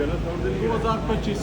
2025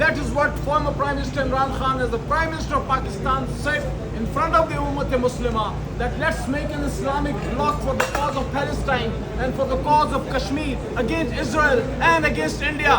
that is what former Prime Minister Imran Khan as the Prime Minister of Pakistan said in front of the Ummah Muslimah, that let's make an Islamic bloc for the cause of Palestine and for the cause of Kashmir against Israel and against India.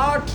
8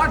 8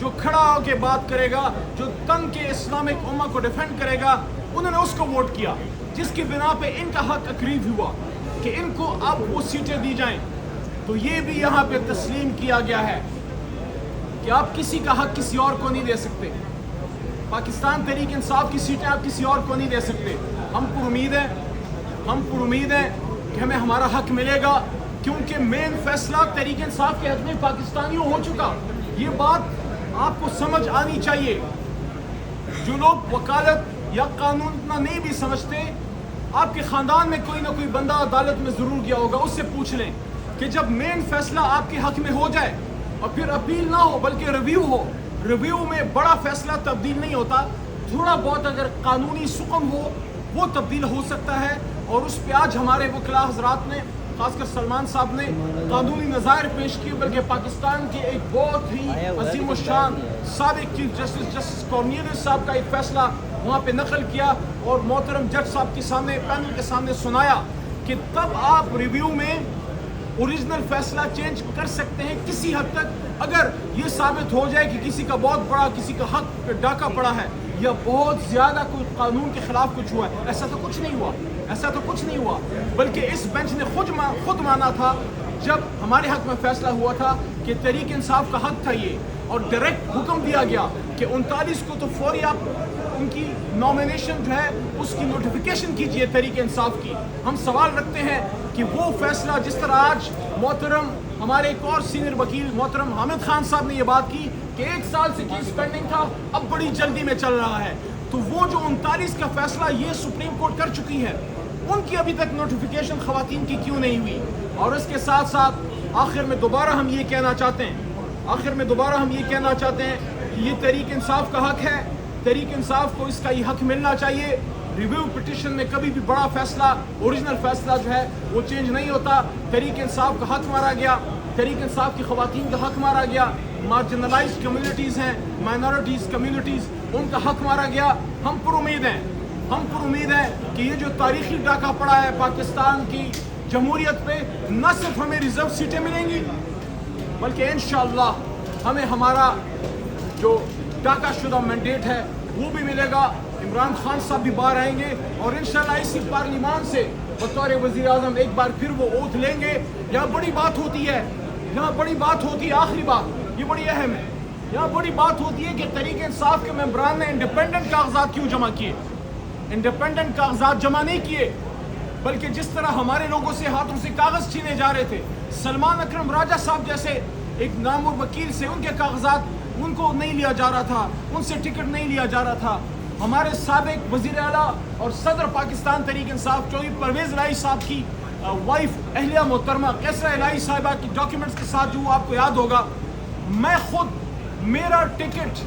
جو کھڑا ہو کے بات کرے گا, جو تن کے Islamic امہ کو ڈیفینڈ کرے گا, انہوں نے اس کو ووٹ کیا, جس کی بنا پہ ان کا حق اقریب ہوا کہ ان کو اب وہ سیٹیں دی جائیں. تو یہ بھی یہاں پہ تسلیم کیا گیا ہے کہ آپ کسی کا حق کسی اور کو نہیں دے سکتے. پاکستان تحریک انصاف کی سیٹیں آپ کسی اور کو نہیں دے سکتے. ہم پر امید ہیں کہ ہمیں ہمارا حق ملے گا, کیونکہ مین فیصلہ تحریک انصاف کے حق میں پاکستانیوں ہو چکا. یہ بات آپ کو سمجھ آنی چاہیے. جو لوگ وکالت یا قانون اتنا نہیں بھی سمجھتے, آپ کے خاندان میں کوئی نہ کوئی بندہ عدالت میں ضرور گیا ہوگا, اس سے پوچھ لیں کہ جب مین فیصلہ آپ کے حق میں ہو جائے اور پھر اپیل نہ ہو بلکہ ریویو ہو, ریویو میں بڑا فیصلہ تبدیل نہیں ہوتا, تھوڑا بہت اگر قانونی سکم ہو وہ تبدیل ہو سکتا ہے. اور اس پہ آج ہمارے وکلاء حضرات نے, خاص کر سلمان صاحب نے قانونی نظائر پیش کیے, بلکہ پاکستان کے ایک بہت ہی عظیم الشان سابق چیف جسٹس کورنیلیس صاحب کا ایک فیصلہ وہاں پہ نقل کیا اور محترم جج صاحب کے سامنے, پینل کے سامنے سنایا کہ تب آپ ریویو میں اوریجنل فیصلہ چینج کر سکتے ہیں کسی حد تک, اگر یہ ثابت ہو جائے کہ کسی کا بہت بڑا کسی کا حق ڈاکہ پڑا ہے یا بہت زیادہ کوئی قانون کے خلاف کچھ ہوا ہے. ایسا تو کچھ نہیں ہوا, بلکہ اس بینچ نے خود مانا تھا جب ہمارے حق میں فیصلہ ہوا تھا کہ تحریک انصاف کا حق تھا یہ, اور ڈائریکٹ حکم دیا گیا کہ 39 کو تو فوری آپ ان کی نامینیشن جو ہے اس کی نوٹیفیکیشن کیجئے تحریک انصاف کی. ہم سوال رکھتے ہیں کہ وہ فیصلہ جس طرح آج محترم ہمارے ایک اور سینئر وکیل محترم حامد خان صاحب نے یہ بات کی کہ 1 سال سے کیس پینڈنگ تھا, اب بڑی جلدی میں چل رہا ہے, تو وہ جو 39 کا فیصلہ یہ سپریم کورٹ کر چکی ہے, ان کی ابھی تک نوٹیفیکیشن خواتین کی کیوں نہیں ہوئی؟ اور اس کے ساتھ ساتھ آخر میں دوبارہ ہم یہ کہنا چاہتے ہیں کہ یہ تحریک انصاف کا حق ہے, تحریک انصاف کو اس کا یہ حق ملنا چاہیے. ریویو پٹیشن میں کبھی بھی بڑا فیصلہ, اوریجنل فیصلہ جو ہے وہ چینج نہیں ہوتا. تحریک انصاف کا حق مارا گیا, تحریک انصاف کی خواتین کا حق مارا گیا, مارجنلائزڈ کمیونٹیز ہیں, مائنورٹیز کمیونٹیز, ان کا حق مارا گیا. ہم پر امید ہیں کہ یہ جو تاریخی ڈاکہ پڑا ہے پاکستان کی جمہوریت پہ, نہ صرف ہمیں ریزرو سیٹیں ملیں گی بلکہ انشاءاللہ ہمیں ہمارا جو ڈاکہ شدہ مینڈیٹ ہے وہ بھی ملے گا. عمران خان صاحب بھی باہر آئیں گے اور انشاءاللہ اسی پارلیمان سے بطور وزیر اعظم ایک بار پھر وہ اوتھ لیں گے. یہاں بڑی بات ہوتی ہے, آخری بات یہ بڑی اہم ہے, یہاں بڑی بات ہوتی ہے کہ تحریک انصاف کے ممبران نے انڈیپینڈنٹ کاغذات کیوں جمع کیے. انڈیپینڈنٹ کاغذات جمع نہیں کیے, بلکہ جس طرح ہمارے لوگوں سے ہاتھوں سے کاغذ چھینے جا رہے تھے, سلمان اکرم راجہ صاحب جیسے ایک نامور وکیل سے ان کے کاغذات ان کو نہیں لیا جا رہا تھا, ان سے ٹکٹ نہیں لیا جا رہا تھا. ہمارے سابق وزیر اعلیٰ اور صدر پاکستان تحریک انصاف چودھری پرویز الہی صاحب کی وائف اہلیہ محترمہ کیسرا الہی صاحبہ کی ڈاکیومنٹس کے ساتھ جو آپ کو یاد ہوگا, میں خود میرا ٹکٹ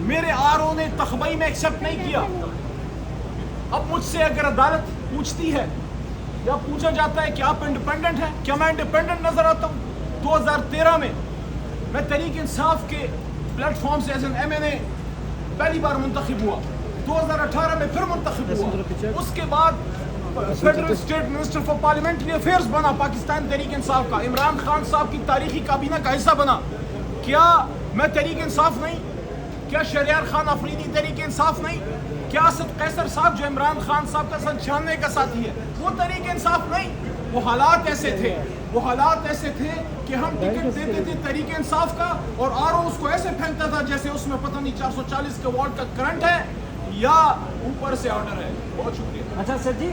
میرے آر او نے تخبئی میں ایکسیپٹ نہیں کیا. اب مجھ سے اگر عدالت پوچھتی ہے یا پوچھا جاتا ہے کہ آپ انڈیپینڈنٹ ہیں, کیا میں انڈیپینڈنٹ نظر آتا ہوں؟ 2013 میں میں تحریک انصاف کے پلیٹ فارم سے ایز این ایم این اے پہلی بار منتخب ہوا, 2018 میں پھر منتخب ہوا, اس کے بعد federal state minister for parliamentary affairs بنا پاکستان تحریک انصاف کا, عمران خان صاحب کی تاریخی کابینہ کا حصہ بنا. کیا میں تحریک انصاف نہیں؟ کیا شہریار خان آفریدی تحریک انصاف نہیں؟ کیا اسد قیصر صاحب جو عمران خان صاحب کا 96 کا ساتھی ہے وہ تحریک انصاف نہیں؟ وہ حالات ایسے تھے کہ ہم ٹکٹ دیتے تھے تحریک انصاف کا اور آر او اس کو ایسے پھینکتا تھا جیسے اس میں پتہ نہیں 440 کے واٹ کا کرنٹ ہے یا اوپر سے آرڈر ہے. بہت شکریہ. اچھا سر جی.